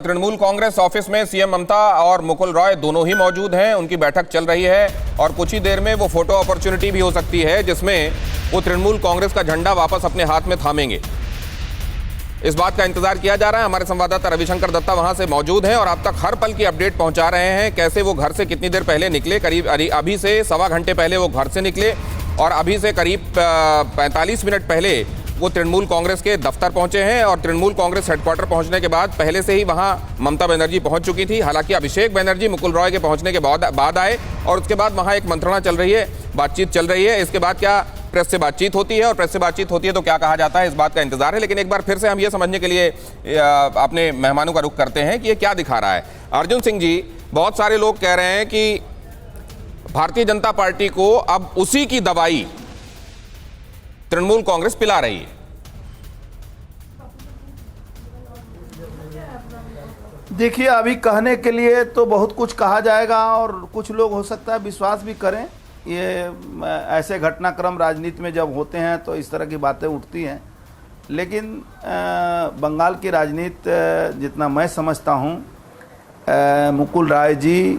Trinamool Congress office में CM ममता और मुकुल रॉय दोनों ही मौजूद हैं। उनकी बैठक चल रही है और कुछ ही देर में वो फोटो अपॉर्चुनिटी भी हो सकती है जिसमें वो तृणमूल कांग्रेस का झंडा वापस अपने हाथ में थामेंगे। इस बात का इंतजार किया जा रहा है। हमारे संवाददाता रविशंकर दत्ता वहां से मौजूद हैं और अब तक हर पल की अपडेट पहुंचा रहे हैं। कैसे वो घर से कितनी देर पहले निकले, करीब अभी से 1.25 घंटे पहले वो घर से निकले और अभी से करीब 45 मिनट पहले वो तृणमूल कांग्रेस के दफ्तर पहुंचे हैं और तृणमूल कांग्रेस हेडक्वार्टर पहुंचने के बाद पहले से ही वहां ममता बनर्जी पहुंच चुकी थी। हालांकि अभिषेक बनर्जी मुकुल रॉय के पहुंचने के बाद आए और उसके बाद वहां एक मंत्रणा चल रही है, बातचीत चल रही है। इसके बाद क्या प्रेस से बातचीत होती है और प्रेस से बातचीत होती है तो क्या कहा जाता है, इस बात का इंतजार है। लेकिन एक बार फिर से हम ये समझने के लिए अपने मेहमानों का रुख करते हैं कि ये क्या दिखा रहा है। अर्जुन सिंह जी, बहुत सारे लोग कह रहे हैं कि भारतीय जनता पार्टी को अब उसी की दवाई तृणमूल कांग्रेस पिला रही है। देखिए, अभी कहने के लिए तो बहुत कुछ कहा जाएगा और कुछ लोग हो सकता है विश्वास भी करें। ये ऐसे घटनाक्रम राजनीति में जब होते हैं तो इस तरह की बातें उठती हैं। लेकिन बंगाल की राजनीति जितना मैं समझता हूँ, मुकुल रॉय जी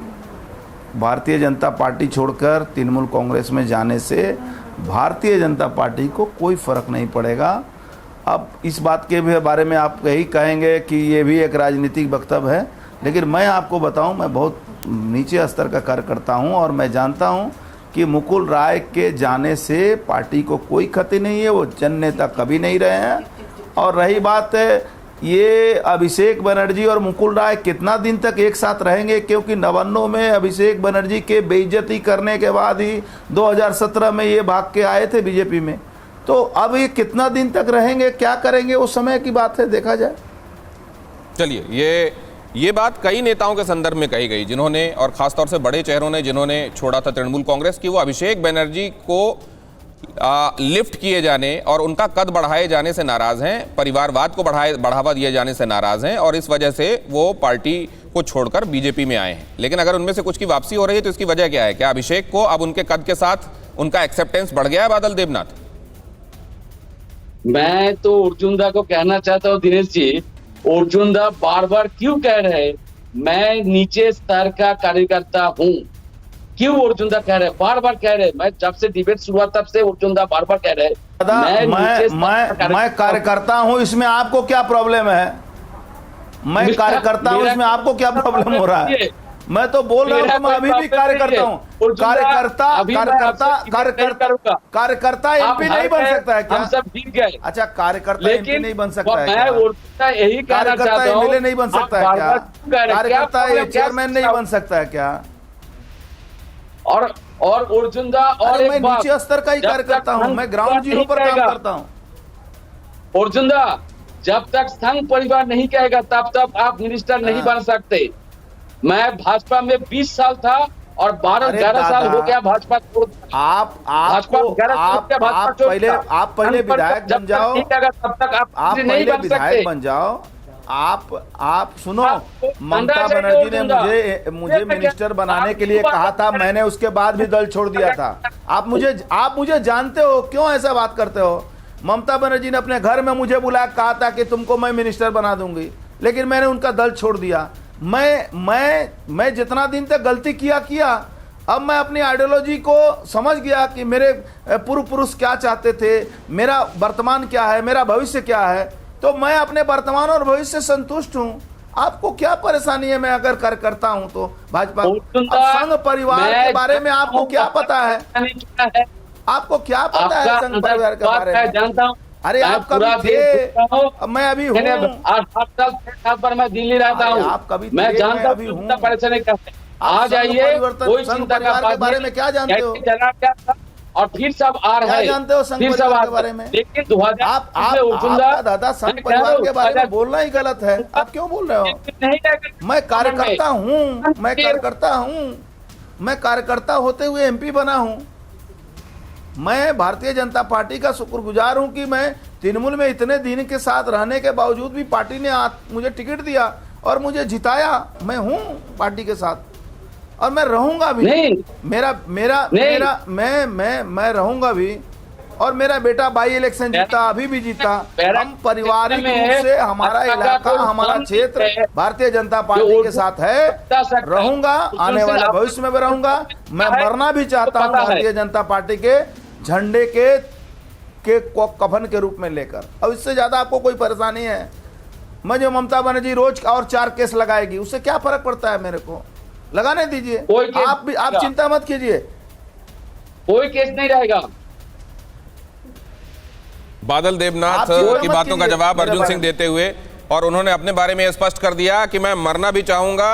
भारतीय जनता पार्टी छोड़कर तृणमूल कांग्रेस में जाने से भारतीय जनता पार्टी को कोई फर्क नहीं पड़ेगा। अब इस बात के भी बारे में आप यही कहेंगे कि ये भी एक राजनीतिक वक्तव्य है, लेकिन मैं आपको बताऊं, मैं बहुत नीचे स्तर का कार्यकर्ता हूं और मैं जानता हूं कि मुकुल रॉय के जाने से पार्टी को कोई क्षति नहीं है। वो जन नेता कभी नहीं रहे हैं। और रही बात ये अभिषेक बनर्जी और मुकुल रॉय कितना दिन तक एक साथ रहेंगे, क्योंकि 99 में अभिषेक बनर्जी के बेइज्जती करने के बाद ही 2017 में ये भाग के आए थे बीजेपी में। तो अब ये कितना दिन तक रहेंगे, क्या करेंगे, उस समय की बात है, देखा जाए। चलिए, ये बात कई नेताओं के संदर्भ में कही गई जिन्होंने, और खासतौर से बड़े चेहरों ने जिन्होंने छोड़ा था तृणमूल कांग्रेस की, वो अभिषेक बनर्जी को लिफ्ट किए जाने और उनका कद बढ़ाए जाने से नाराज हैं, परिवारवाद को बढ़ावा दिए जाने से नाराज हैं और इस वजह से वो पार्टी को छोड़कर बीजेपी में आए हैं। लेकिन अगर उनमें से कुछ की वापसी हो रही है तो इसकी वजह क्या है? क्या अभिषेक को अब उनके कद के साथ उनका एक्सेप्टेंस बढ़ गया है? बादल देवनाथ, मैं तो अर्जुनदा को कहना चाहता हूँ, दिनेश जी, अर्जुनदा बार बार क्यों कह रहे मैं नीचे स्तर का कार्यकर्ता हूँ? क्यों अर्जुनदा कह रहे, बार बार कह रहे? मैं जब से डिबेट शुरू हुआ तब से अर्जुनदा बार बार कह रहे मैं कार्यकर्ता हूँ, इसमें आपको क्या प्रॉब्लम है? मैं कार्यकर्ता हूँ, इसमें आपको क्या प्रॉब्लम हो रहा है? मैं तो बोल रहा हूँ, मैं अभी भी कार्यकर्ता हूँ। कार्यकर्ता एमपी नहीं बन सकता है क्या? हम सब जीत गए। अच्छा, कार्यकर्ता एमपी नहीं बन सकता है क्या? मैं यही कहना चाहता हूं, एमएलए नहीं बन सकता है क्या? कार्यकर्ता चेयरमैन नहीं बन सकता है क्या? और अर्जुनदा, और मैं नीचे स्तर का ही कार्यकर्ता हूँ, मैं ग्राउंड जीरो पर काम करता हूँ। अर्जुनदा, जब तक संघ परिवार नहीं कहेगा तब तक आप मिनिस्टर नहीं बन सकते। मैं भाजपा में 20 साल था और 12-11 साल हो गया भाजपा छोड़। आप पहले विधायक बन जाओ, तब तक आप नहीं बन विधायक बन जाओ। आप सुनो, ममता बनर्जी ने मुझे मिनिस्टर बनाने के लिए कहा था, मैंने उसके बाद भी दल छोड़ दिया था। आप मुझे जानते हो, क्यों ऐसा बात करते हो? ममता बनर्जी ने अपने घर में मुझे बुलाया, कहा था कि तुमको मैं मिनिस्टर बना दूंगी, लेकिन मैंने उनका दल छोड़ दिया। मैं जितना दिन तक गलती किया। अब मैं अपनी आइडियोलॉजी को समझ गया कि मेरे पूर्व पुरुष क्या चाहते थे, मेरा वर्तमान क्या है, मेरा भविष्य क्या है। तो मैं अपने वर्तमान और भविष्य से संतुष्ट हूँ। आपको क्या परेशानी है? मैं अगर कार्यकर्ता हूँ तो भाजपा संघ परिवार के बारे में आपको क्या पता है? आपको क्या पता है संघ परिवार के बारे में? जानता हूँ। अरे आप कभी थे, मैं अभी हूँ। 8 साल पर मैं दिल्ली रहता हूँ। आप कभी, मैं जानता हूँ परेशानी करते। आ जाइए, कोई चिंता के बारे में क्या जानते हो? और फिर सब आ रहा है, जानते हो संघ परिवार के बारे में? लेकिन 2000 दादा संघ परिवार के बारे में बोलना ही गलत है। आप क्यों बोल रहे हो? मैं कार्यकर्ता हूँ, मैं कार्यकर्ता होते हुए एमपी बना हूँ। मैं भारतीय जनता पार्टी का शुक्रगुजार हूं कि मैं तृणमूल में इतने दिन के साथ रहने के बावजूद भी पार्टी ने मुझे टिकट दिया और मुझे जिताया। मैं हूं पार्टी के साथ और मैं रहूंगा भी। मैं रहूंगा भी। और मेरा बेटा बाई इलेक्शन जीता, अभी भी जीता। हम पारिवारिक रूप से हमारा इलाका, हमारा क्षेत्र भारतीय जनता पार्टी के साथ है, रहूंगा, आने वाले भविष्य में भी रहूंगा। मैं मरना भी चाहता हूं भारतीय जनता पार्टी के झंडे के कफन के रूप में लेकर। अब इससे ज्यादा आपको कोई परेशानी है? मैं जो ममता बनर्जी रोज और 4 केस लगाएगी, उससे क्या फर्क पड़ता है? मेरे को लगाने दीजिए। आप चिंता मत कीजिए, कोई केस नहीं रहेगा। बादल देवनाथ की बातों का जवाब अर्जुन सिंह देते हुए, और उन्होंने अपने बारे में स्पष्ट कर दिया कि मैं मरना भी चाहूंगा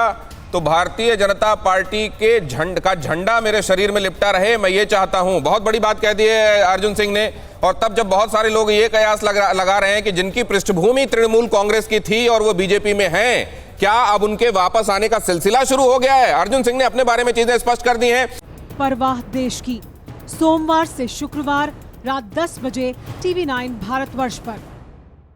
तो भारतीय जनता पार्टी के झंडा मेरे शरीर में लिपटा रहे, मैं ये चाहता हूं। बहुत बड़ी बात कह दी है अर्जुन सिंह ने। और तब जब बहुत सारे लोग ये कयास लगा रहे हैं कि जिनकी पृष्ठभूमि तृणमूल कांग्रेस की थी और वो बीजेपी में हैं, क्या अब उनके वापस आने का सिलसिला शुरू हो गया है? अर्जुन सिंह ने अपने बारे में चीजें स्पष्ट कर दी हैं। परवाह देश की, सोमवार से शुक्रवार रात 10 बजे TV9 भारतवर्ष पर।